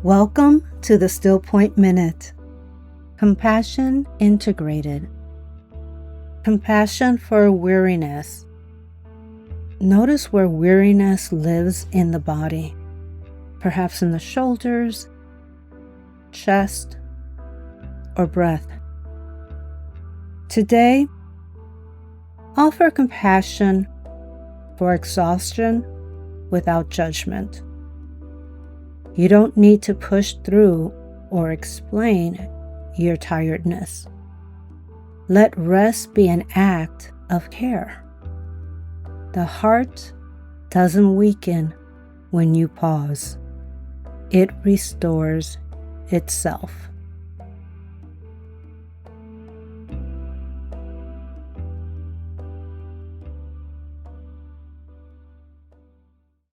Welcome to the Still Point Minute. Compassion integrated. Compassion for weariness. Notice where weariness lives in the body, perhaps in the shoulders, chest, or breath. Today, offer compassion for exhaustion without judgment. You don't need to push through or explain your tiredness. Let rest be an act of care. The heart doesn't weaken when you pause. It restores itself.